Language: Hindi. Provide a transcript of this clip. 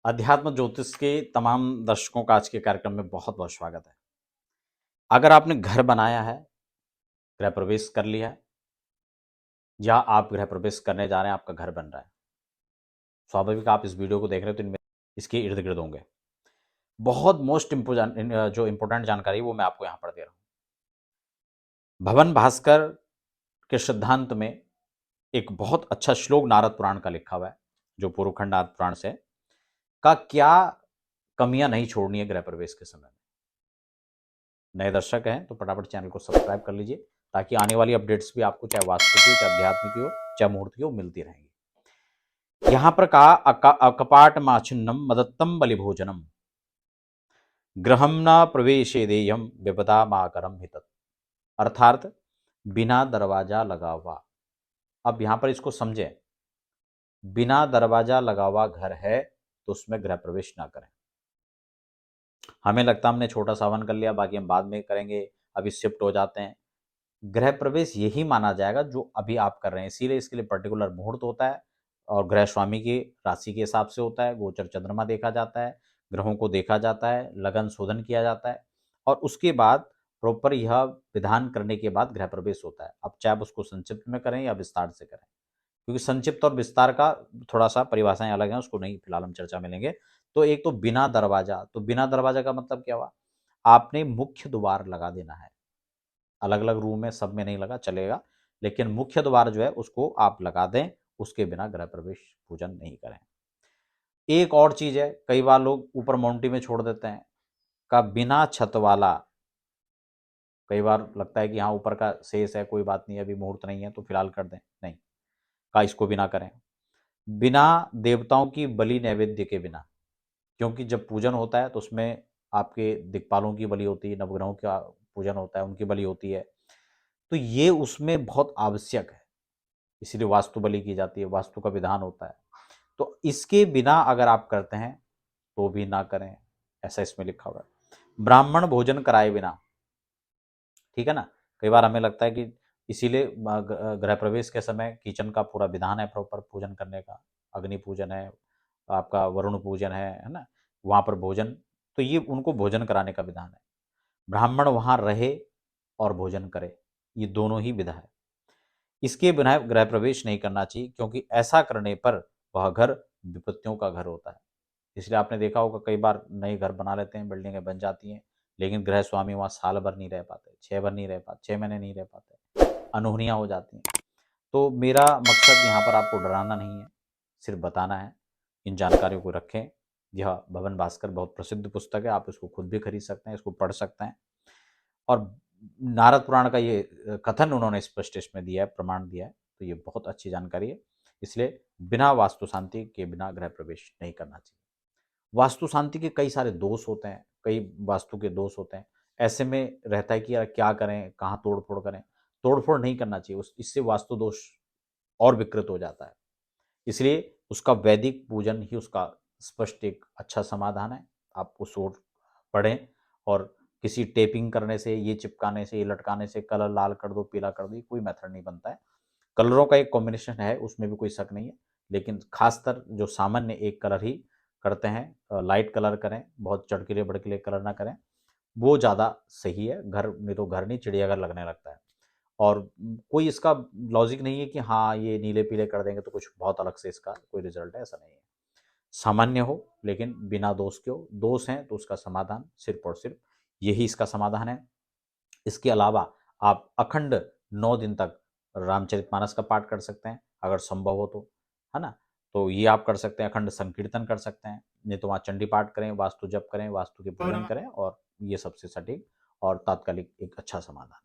अध्यात्म ज्योतिष के तमाम दर्शकों का आज के कार्यक्रम में बहुत बहुत स्वागत है। अगर आपने घर बनाया है, गृह प्रवेश कर लिया है या आप गृह प्रवेश करने जा रहे हैं, आपका घर बन रहा है, स्वाभाविक आप इस वीडियो को देख रहे हो तो इनमें इसके इर्द गिर्द होंगे। बहुत मोस्ट इम्पोर्टेंट जो इम्पोर्टेंट जानकारी है वो मैं आपको यहाँ पर दे रहा हूँ। भवन भास्कर के सिद्धांत में एक बहुत अच्छा श्लोक नारद पुराण का लिखा हुआ है, जो पूर्व खंड नारद पुराण से है, का क्या कमियां नहीं छोड़नी है गृह प्रवेश के समय में। नए दर्शक हैं तो फटाफट चैनल को सब्सक्राइब कर लीजिए ताकि आने वाली अपडेट्स भी आपको चाहे वास्तु की हो, चाहे अध्यात्म की हो, चाहे मुहूर्त की हो, मिलती रहेंगी। यहां पर कहा अकपाट माछिन्नम मदत्तम बलिभोजनम ग्रहम न प्रवेशे देयम विपदा माकरम हितत, अर्थात बिना दरवाजा लगा हुआ। अब यहां पर इसको समझें, बिना दरवाजा लगा हुआ घर है तो उसमें गृह प्रवेश ना करें। हमें लगता हमने छोटा सा हवन कर लिया, बाकी हम बाद में करेंगे, अभी शिफ्ट हो जाते हैं। गृह प्रवेश यही माना जाएगा जो अभी आप कर रहे हैं, इसीलिए इसके लिए पर्टिकुलर मुहूर्त होता है और ग्रह स्वामी की राशि के हिसाब से होता है। गोचर चंद्रमा देखा जाता है, ग्रहों को देखा जाता है, लगन शोधन किया जाता है और उसके बाद प्रॉपर यह विधान करने के बाद गृह प्रवेश होता है। अब चाहे आप उसको संक्षिप्त में करें या विस्तार से करें, क्योंकि संक्षिप्त और विस्तार का थोड़ा सा परिभाषाएं अलग हैं, उसको नहीं फिलहाल हम चर्चा में लेंगे। तो एक तो बिना दरवाजा, तो बिना दरवाजा का मतलब क्या हुआ, आपने मुख्य द्वार लगा देना है। अलग अलग रूम में सब में नहीं लगा चलेगा, लेकिन मुख्य द्वार जो है उसको आप लगा दें, उसके बिना गृह प्रवेश पूजन नहीं करें। एक और चीज है, कई बार लोग ऊपर माउंटी में छोड़ देते हैं, का बिना छत वाला। कई बार लगता है कि हाँ ऊपर का शेष है, कोई बात नहीं, अभी मुहूर्त नहीं है तो फिलहाल कर दें, नहीं, का इसको भी ना करें। बिना देवताओं की बलि नैवेद्य के बिना, क्योंकि जब पूजन होता है तो उसमें आपके दिक्पालों की बलि होती है, नवग्रहों का पूजन होता है, उनकी बलि होती है, तो ये उसमें बहुत आवश्यक है, इसीलिए वास्तु बलि की जाती है, वास्तु का विधान होता है। तो इसके बिना अगर आप करते हैं तो भी ना करें, ऐसा इसमें लिखा हुआ है। ब्राह्मण भोजन कराए बिना, ठीक है ना। कई बार हमें लगता है कि इसीलिए गृह प्रवेश के समय किचन का पूरा विधान है प्रॉपर पूजन करने का, अग्नि पूजन है, आपका वरुण पूजन है ना, वहाँ पर भोजन, तो ये उनको भोजन कराने का विधान है। ब्राह्मण वहाँ रहे और भोजन करे, ये दोनों ही विधा है। इसके बिना गृह प्रवेश नहीं करना चाहिए, क्योंकि ऐसा करने पर वह घर विपत्तियों का घर होता है। इसलिए आपने देखा होगा कई बार नए घर बना लेते हैं, बिल्डिंगें बन जाती हैं, लेकिन गृह स्वामी वहाँ साल भर नहीं रह पाते, 6 भर नहीं रह पाते, 6 महीने नहीं रह पाते, अनहोनियाँ हो जाती हैं। तो मेरा मकसद यहाँ पर आपको डराना नहीं है, सिर्फ बताना है। इन जानकारियों को रखें। यह भवन भास्कर बहुत प्रसिद्ध पुस्तक है, आप इसको खुद भी खरीद सकते हैं, इसको पढ़ सकते हैं। और नारद पुराण का ये कथन उन्होंने स्पष्ट इसमें दिया है, प्रमाण दिया है, तो ये बहुत अच्छी जानकारी है। इसलिए बिना वास्तु शांति के बिना गृह प्रवेश नहीं करना चाहिए। वास्तु शांति के कई सारे दोष होते हैं, कई वास्तु के दोष होते हैं। ऐसे में रहता है कि यार क्या करें, कहाँ तोड़ फोड़ करें। तोड़ फोड़ नहीं करना चाहिए, इससे वास्तु दोष और विकृत हो जाता है। इसलिए उसका वैदिक पूजन ही उसका स्पष्ट एक अच्छा समाधान है। आप उसको पढ़ें, और किसी टेपिंग करने से, ये चिपकाने से, ये लटकाने से, कलर लाल कर दो, पीला कर दो, कोई मेथड नहीं बनता है। कलरों का एक कॉम्बिनेशन है, उसमें भी कोई शक नहीं है, लेकिन खासतर जो सामान्य एक कलर ही करते हैं, लाइट कलर करें, बहुत चड़कीले भड़कीले कलर ना करें, वो ज़्यादा सही है। घर नहीं तो घर नहीं, चिड़ियाघर लगने लगता है। और कोई इसका लॉजिक नहीं है कि हाँ ये नीले पीले कर देंगे तो कुछ बहुत अलग से इसका कोई रिजल्ट है, ऐसा नहीं है। सामान्य हो लेकिन बिना दोष के हो, दोष हैं तो उसका समाधान सिर्फ और सिर्फ यही इसका समाधान है। इसके अलावा आप अखंड 9 दिन तक रामचरितमानस का पाठ कर सकते हैं, अगर संभव हो तो, है ना। तो ये आप कर सकते हैं, अखंड संकीर्तन कर सकते हैं, नहीं तो वहाँ चंडी पाठ करें, वास्तु जप करें, वास्तु के पूजन करें, और ये सबसे सटीक और तात्कालिक एक अच्छा समाधान है।